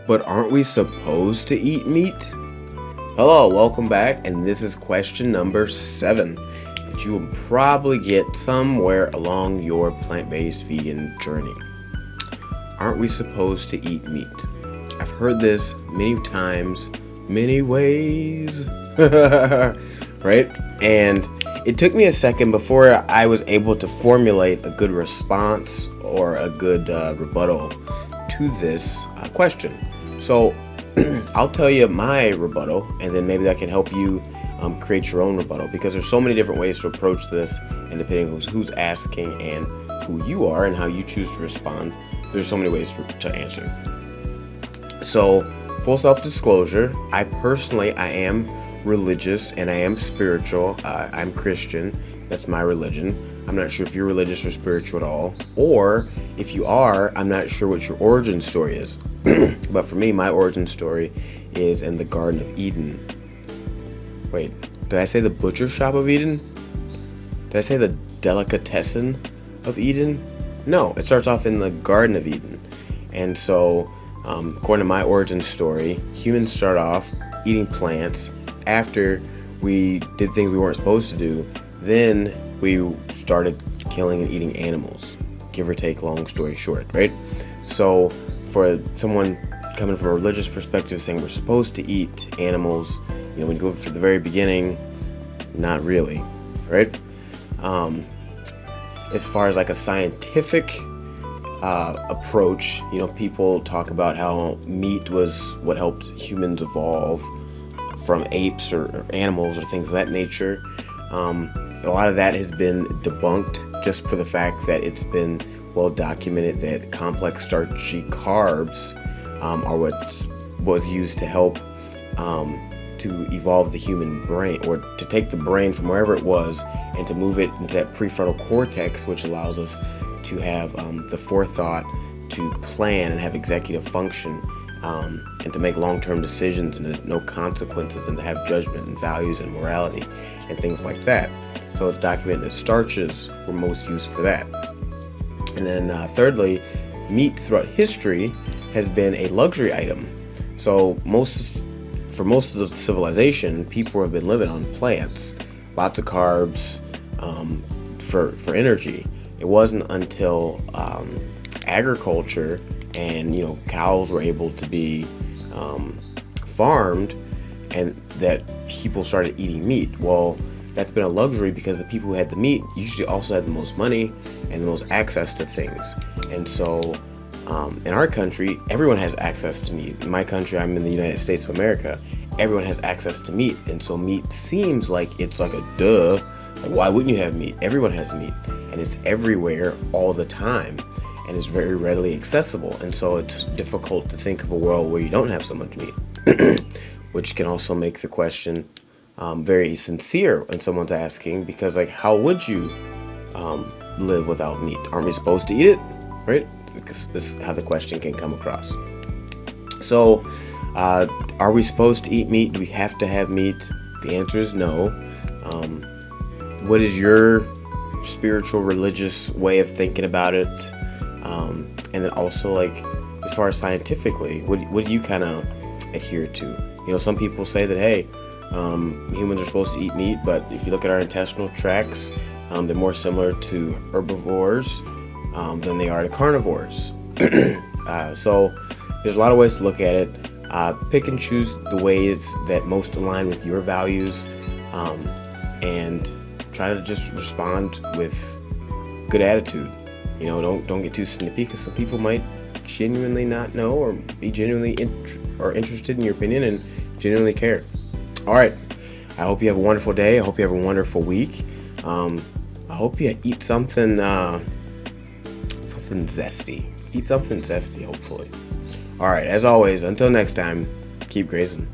But aren't we supposed to eat meat? Hello, welcome back, and this is question number 7 that you will probably get somewhere along your plant-based vegan journey. Aren't we supposed to eat meat? I've heard this many times, many ways, right? And it took me a second before I was able to formulate a good response or a good rebuttal to this question. So I'll tell you my rebuttal, and then maybe that can help you create your own rebuttal, because there's so many different ways to approach this, and depending on who's asking and who you are and how you choose to respond, there's so many ways to answer. So, full self-disclosure, I am religious and I am spiritual. I'm Christian. That's my religion. I'm not sure if you're religious or spiritual at all, or if you are, I'm not sure what your origin story is. But for me, my origin story is in the Garden of Eden. Wait, did I say the butcher shop of Eden? Did I say the delicatessen of Eden? No, it starts off in the Garden of Eden. And so, according to my origin story, humans start off eating plants. After we did things we weren't supposed to do, then we started killing and eating animals, give or take, long story short, right? So for someone coming from a religious perspective saying we're supposed to eat animals, when you go from the very beginning, not really, right? As far as like a scientific approach, people talk about how meat was what helped humans evolve from apes or animals or things of that nature. A lot of that has been debunked just for the fact that it's been well documented that complex starchy carbs are what was used to help to evolve the human brain, or to take the brain from wherever it was and to move it into that prefrontal cortex, which allows us to have the forethought to plan and have executive function, and to make long-term decisions and no consequences, and to have judgment and values and morality and things like that. So it's documented that starches were most used for that. And then thirdly, meat throughout history has been a luxury item. So for most of the civilization, people have been living on plants, lots of carbs for energy. It wasn't until agriculture and cows were able to be farmed and that people started eating meat. Well, that's been a luxury because the people who had the meat usually also had the most money and the most access to things. And so in our country, everyone has access to meat. In my country, I'm in the United States of America, everyone has access to meat. And so meat seems like it's like a duh. Like, why wouldn't you have meat? Everyone has meat, and it's everywhere all the time, and it's very readily accessible. And so it's difficult to think of a world where you don't have so much meat, which can also make the question very sincere when someone's asking, because how would you live without meat? Aren't we supposed to eat it, right? This is how the question can come across. So are we supposed to eat meat? Do we have to have meat? The answer is no. What is your spiritual, religious way of thinking about it? And then also, as far as scientifically, what do you kind of adhere to? Some people say that, hey, humans are supposed to eat meat, but if you look at our intestinal tracts, they're more similar to herbivores than they are to carnivores. So there's a lot of ways to look at it. Pick and choose the ways that most align with your values, and try to just respond with good attitude. Don't get too snippy, because some people might genuinely not know or be genuinely interested in your opinion and genuinely care. All right. I hope you have a wonderful day. I hope you have a wonderful week. I hope you eat something zesty. Eat something zesty, hopefully. All right. As always, until next time, keep grazing.